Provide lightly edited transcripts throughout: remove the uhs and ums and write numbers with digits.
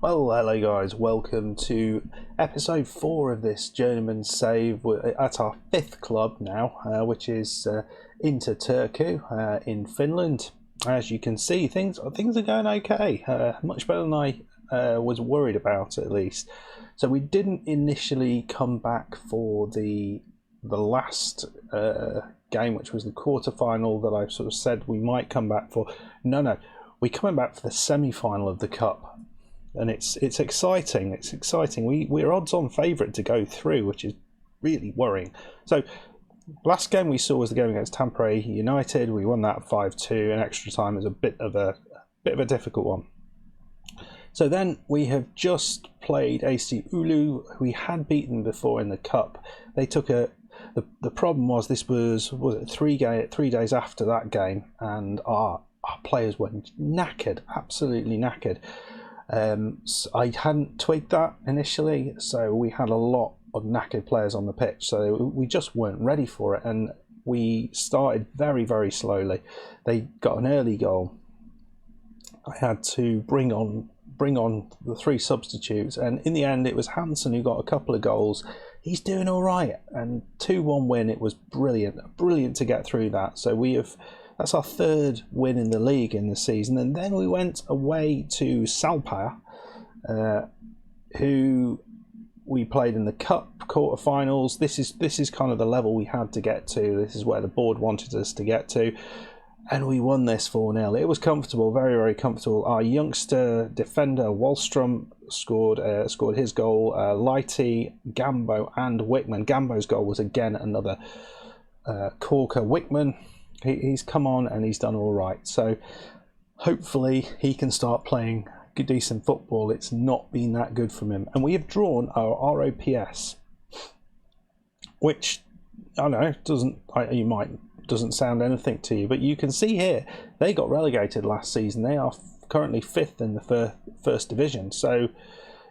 Well, hello guys, welcome to episode 4 of this Journeyman save. We're at our 5th club now, which is into Turku in Finland. As you can see, things are going okay, much better than I was worried about, at least. So we didn't initially come back for the last game, which was the quarter-final that I sort of said we might come back for. No, we're coming back for the semi-final of the cup. And it's exciting. It's exciting. We're odds-on favourite to go through, which is really worrying. So, last game we saw was the game against Tampere United. We won that 5-2. And extra time was a bit of a difficult one. So then we have just played AC Oulu, who we had beaten before in the cup. They took the problem was this was it 3 days after that game, and our players were knackered, absolutely knackered. So I hadn't twigged that initially, so we had a lot of knackered players on the pitch, so we just weren't ready for it, and we started very, very slowly. They got an early goal. I had to bring on the 3 substitutes, and in the end it was Hansen who got a couple of goals. He's doing all right, and 2-1 win. It was brilliant to get through that. So that's our 3rd win in the league in the season. And then we went away to Salpa, who we played in the cup quarterfinals. This is kind of the level we had to get to. This is where the board wanted us to get to. And we won this 4-0. It was comfortable, very, very comfortable. Our youngster defender, Wallström, scored his goal. Lighty, Gambo and Wickman. Gambo's goal was again another corker. Wickman, he's come on and he's done all right. So hopefully he can start playing decent football. It's not been that good from him. And we have drawn our ROPS, which I know doesn't sound anything to you, but you can see here they got relegated last season. They are currently 5th in the first division. So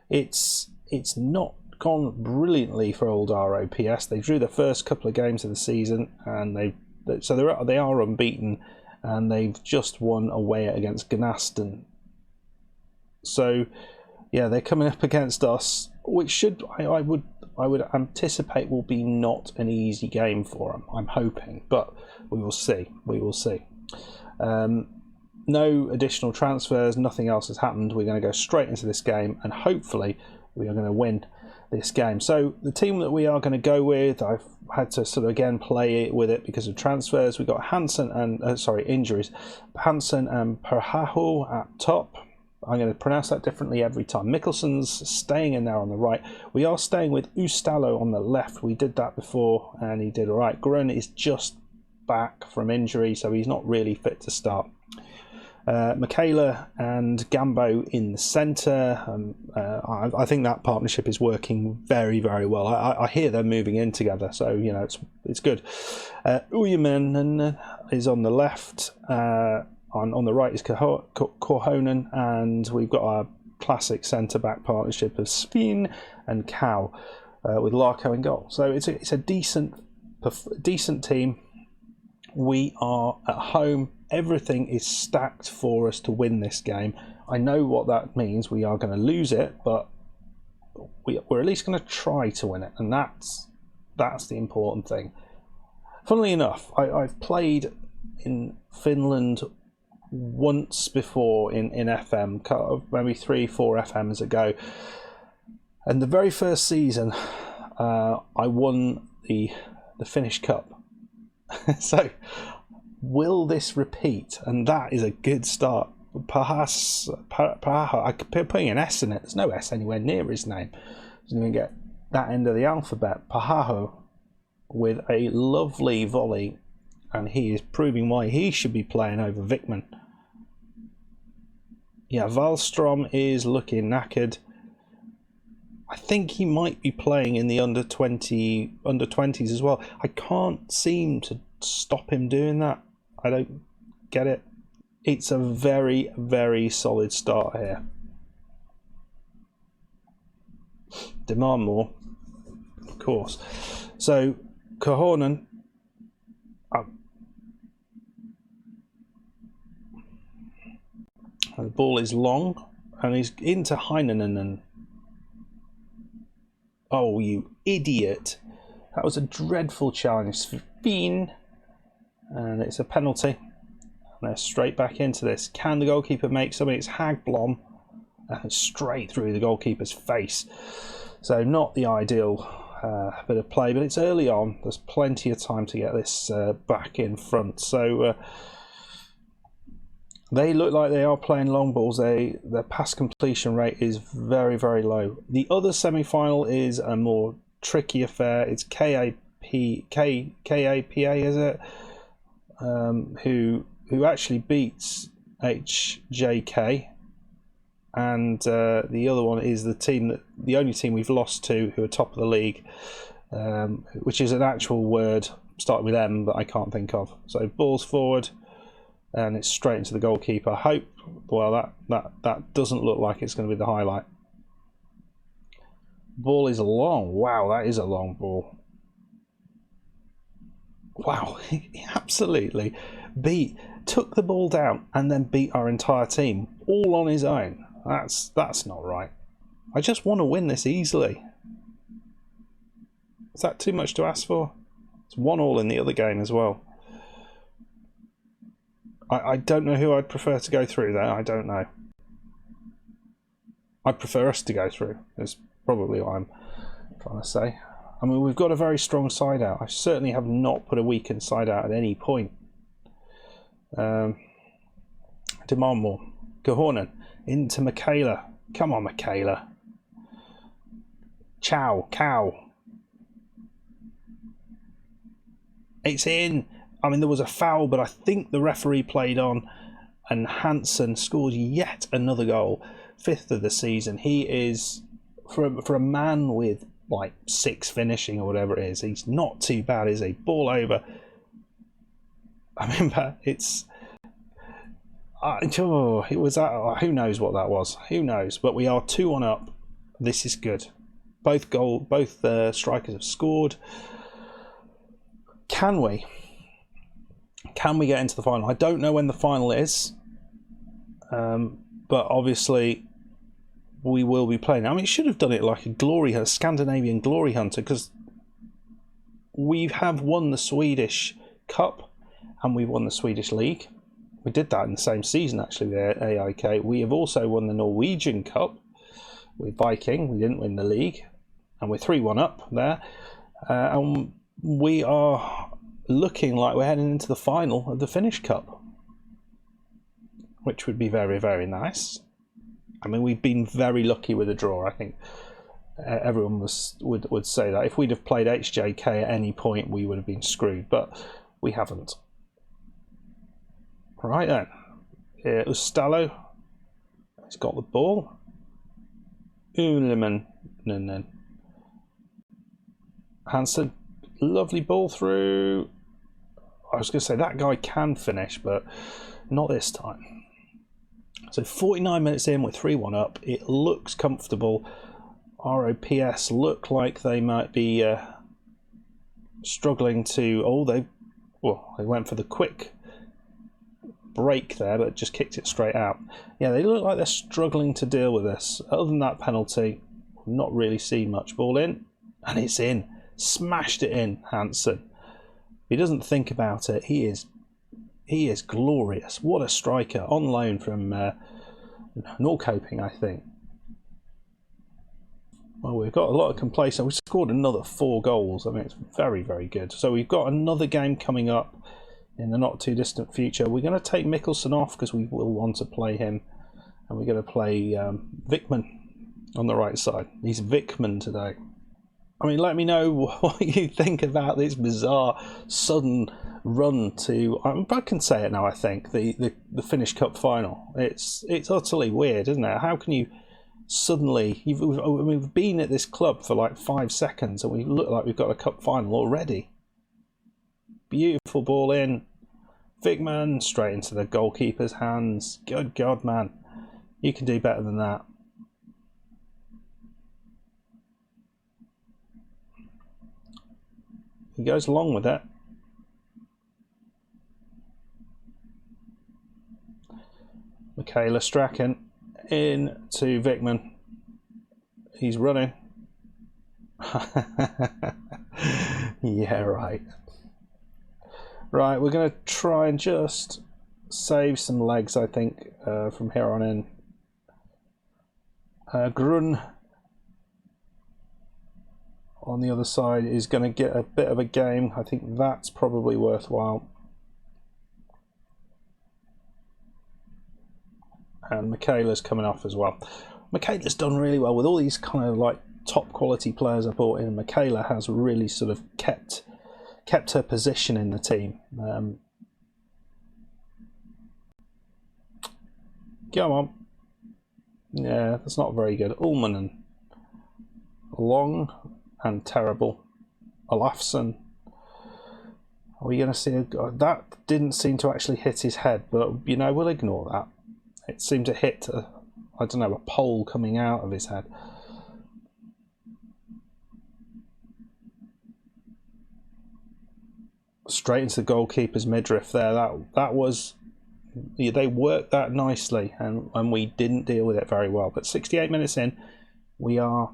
it's not gone brilliantly for old ROPS. They drew the first couple of games of the season, and they are unbeaten, and they've just won away against Gnaston. So yeah, they're coming up against us, which I would anticipate will be not an easy game for them. I'm hoping, but we will see. No additional transfers, nothing else has happened. We're going to go straight into this game, and hopefully we are going to win this game. So the team that we are going to go with, I've had to sort of again play with it because of transfers. We've got Hansen and injuries. Hansen and Perhaho at top. I'm going to pronounce that differently every time. Mikkelson's staying in there on the right. We are staying with Ustalo on the left. We did that before and he did all right. Grun is just back from injury, so he's not really fit to start. Michaela and Gambo in the centre. I think that partnership is working very, very well. I hear they're moving in together, so you know it's good. Journeyman is on the left. On the right is Korhonen, and we've got our classic centre-back partnership of Spin and Cow with Larko in goal. So it's a decent team. We are at home. Everything is stacked for us to win this game. I know what that means. We are going to lose it, but we're at least going to try to win it, and that's the important thing. Funnily enough, I've played in Finland once before in FM, maybe 3-4 FMs ago, and the very first season I won the Finnish Cup. So will this repeat? And that is a good start. Pahaho, I could be putting an S in it. There's no S anywhere near his name. Doesn't even get that end of the alphabet. Pahaho with a lovely volley, and he is proving why he should be playing over Wickman. Yeah, Wallström is looking knackered. I think he might be playing in the under 20s as well. I can't seem to stop him doing that. I don't get it. It's a very, very solid start here. Demand more, of course. So Korhonen. The ball is long. And he's into Heinen. Oh, you idiot. That was a dreadful challenge for Fien. And it's a penalty. And they're straight back into this. Can the goalkeeper make something? It's Hagblom. And straight through the goalkeeper's face. So not the ideal bit of play, but it's early on. There's plenty of time to get this back in front. So they look like they are playing long balls. Their pass completion rate is very, very low. The other semi-final is a more tricky affair. It's KAPA, is it? Who actually beats HJK. And the other one is the only team we've lost to, who are top of the league, which is an actual word starting with M that I can't think of. So ball's forward, and it's straight into the goalkeeper. I hope. Well, that doesn't look like it's going to be the highlight. Ball is long. Wow, that is a long ball. Wow, he absolutely took the ball down and then beat our entire team all on his own. That's not right. I just want to win this easily. Is that too much to ask for? It's 1-1 in the other game as well. I don't know who I'd prefer to go through there. I don't know. I'd prefer us to go through, is probably what I'm trying to say. I mean, we've got a very strong side out. I certainly have not put a weakened side out at any point. Demand more. Gehornen into Michaela. Come on, Michaela. Cow. It's in. I mean, there was a foul, but I think the referee played on, and Hansen scored yet another goal, 5th of the season. He is, for a man with like 6 finishing or whatever it is, he's not too bad, is he? Ball over. I remember it's. It was that. Who knows what that was? Who knows? But we are 2-1 up. This is good. Both strikers have scored. Can we get into the final? I don't know when the final is, but obviously we will be playing. I mean, it should have done it like a Scandinavian glory hunter, because we have won the Swedish Cup and we've won the Swedish League. We did that in the same season, actually, with AIK. We have also won the Norwegian Cup with Viking. We didn't win the league, and we're 3-1 up there. And we are looking like we're heading into the final of the Finnish Cup, which would be very, very nice. I mean, we've been very lucky with the draw. I think everyone would say that. If we'd have played HJK at any point, we would have been screwed, but we haven't. Right then, Ustalo, he's got the ball. Journeyman, Hansen, lovely ball through. I was going to say that guy can finish, but not this time. So 49 minutes in, we're 3-1 up. It looks comfortable. ROPS look like they might be struggling to. They went for the quick break there, but just kicked it straight out. Yeah, they look like they're struggling to deal with this. Other than that penalty, not really seen much. Ball in, and it's in. Smashed it in, Hansen. He doesn't think about it. He is glorious. What a striker. On loan from Norrköping, I think. Well, we've got a lot of complacent. We've scored another 4 goals. I mean, it's very, very good. So we've got another game coming up in the not too distant future. We're going to take Mikkelsen off because we will want to play him, and we're going to play Vikman on the right side. He's Vikman today. I mean, let me know what you think about this bizarre sudden run to. I can say it now. I think the Finnish Cup final. It's utterly weird, isn't it? How can you suddenly? We've been at this club for like 5 seconds, and we look like we've got a cup final already. Beautiful ball in. Vikman straight into the goalkeeper's hands. Good God, man. You can do better than that. He goes along with it. Michaela Strachan In to Vikman. He's running. Yeah, right. Right, we're going to try and just save some legs, I think, from here on in. Grun on the other side is going to get a bit of a game. I think that's probably worthwhile. And Michaela's coming off as well. Michaela's done really well with all these kind of like top quality players I brought in. Michaela has really sort of kept her position in the team. Go on. Yeah, that's not very good. Ullman, long and terrible. Olafsson. Are we going to see that didn't seem to actually hit his head, but you know, we'll ignore that. It seemed to hit I don't know, a pole coming out of his head. Straight into the goalkeeper's midriff there. That was, they worked that nicely, and we didn't deal with it very well. But 68 minutes in, we are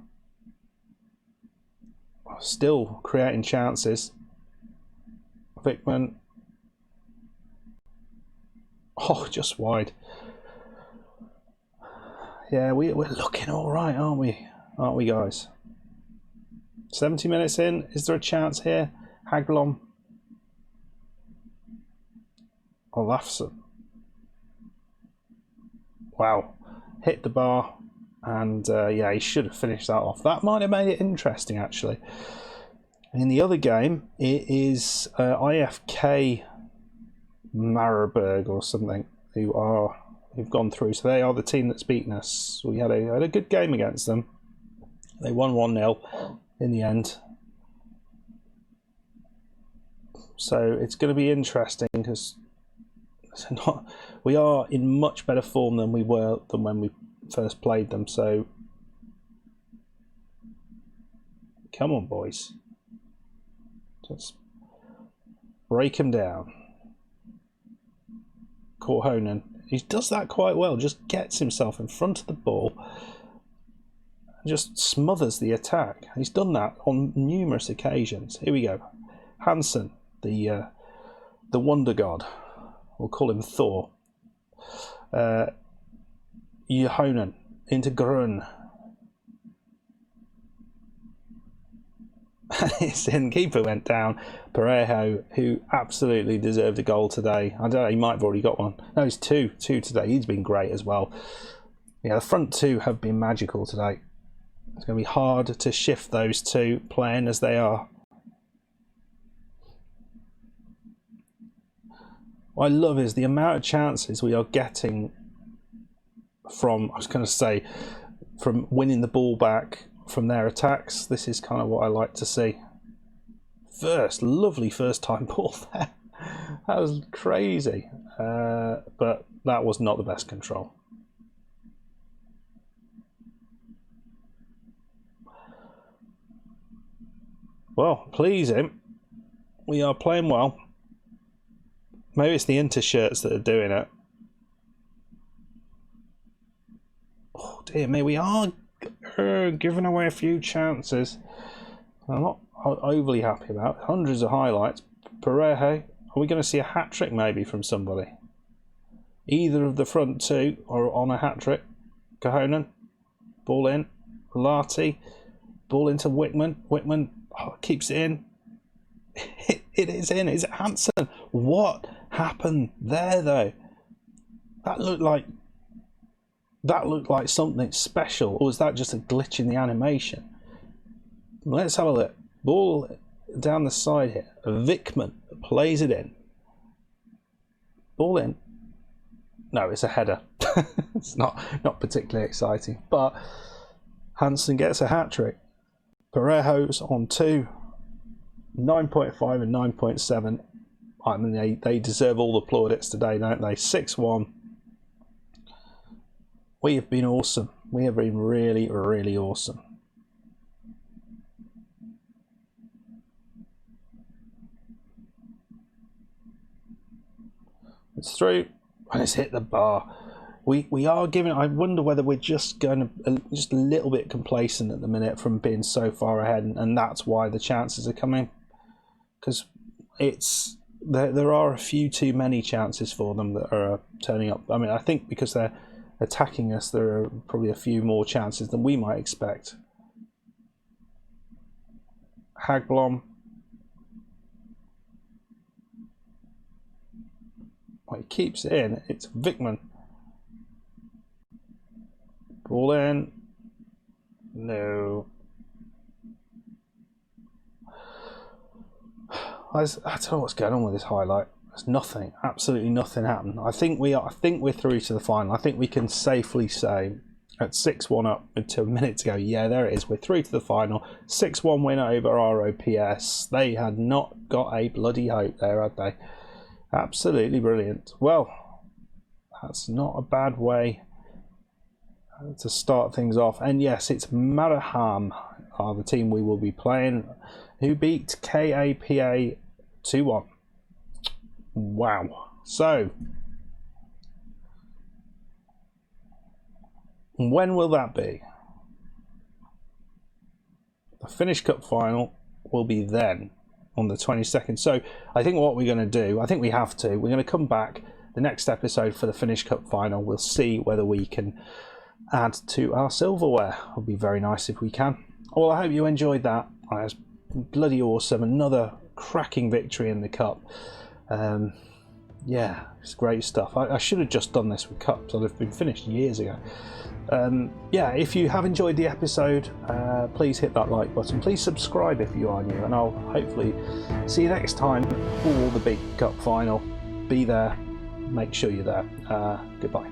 still creating chances. Vikman, oh, just wide. Yeah, we're looking all right, aren't we? Aren't we, guys? 70 minutes in, is there a chance here? Haglom. Olafsson. Wow, hit the bar, and yeah, he should have finished that off. That might have made it interesting, actually. In the other game, it is IFK Marburg or something who've gone through. So they are the team that's beaten us. We had a good game against them. They won 1-0 in the end. So it's going to be interesting because we are in much better form than we were when we first played them. So come on, boys. Just break him down. Korhonen, he does that quite well, just gets himself in front of the ball and just smothers the attack. He's done that on numerous occasions. Here we go. Hansen, the wonder god. We'll call him Thor. Johonen into Grun. His keeper went down. Parejo, who absolutely deserved a goal today. I don't know, he might have already got one. No, he's two today. He's been great as well. Yeah, the front two have been magical today. It's going to be hard to shift those two playing as they are. What I love is the amount of chances we are getting from, I was going to say, from winning the ball back from their attacks. This is kind of what I like to see. Lovely first time ball there. That was crazy. But that was not the best control. Well, please him. We are playing well. Maybe it's the Inter shirts that are doing it. Oh dear me, we are giving away a few chances. I'm not overly happy about it. Hundreds of highlights. Parejo, are we going to see a hat-trick maybe from somebody? Either of the front two are on a hat-trick. Korhonen, ball in. Lati, ball into Wickman. Wickman keeps it in. It is in. Is it Hansen? What happened there though? That looked like something special, or was that just a glitch in the animation? Let's have a look. Ball down the side here. Vikman plays it in. Ball in. No, it's a header. It's not particularly exciting, but Hansen gets a hat trick. Parejo's on 2. 9.5 and 9.7. I mean, they deserve all the plaudits today, don't they? 6-1. We have been awesome. We have been really, really awesome. It's through and it's hit the bar. we are giving. I wonder whether we're just going to just a little bit complacent at the minute from being so far ahead, and that's why the chances are coming. Because there are a few too many chances for them that are turning up. I mean, I think because they're attacking us, there are probably a few more chances than we might expect. Hagblom. Well, he keeps it in. It's Vickman. Ball in. No. I don't know what's going on with this highlight. There's nothing, absolutely nothing happened. I think we're through to the final. I think we can safely say at 6-1 up until a minute to go. Yeah, there it is. We're through to the final. 6-1 win over ROPS. They had not got a bloody hope there, had they? Absolutely brilliant. Well, that's not a bad way to start things off. And yes, it's Maraham are the team we will be playing, who beat KAPA 2-1. Wow. So, when will that be? The Finnish Cup final will be then, on the 22nd. So, I think what we're going to do, I think we have to, we're going to come back the next episode for the Finnish Cup final. We'll see whether we can add to our silverware. It would be very nice if we can. Well, I hope you enjoyed that. It was bloody awesome. Another cracking victory in the cup. Yeah, it's great stuff. I should have just done this with cups. I'd have been finished years ago. Yeah, if you have enjoyed the episode, please hit that like button. Please subscribe if you are new, and I'll hopefully see you next time for the big cup final. Be there. Make sure you're there. Goodbye.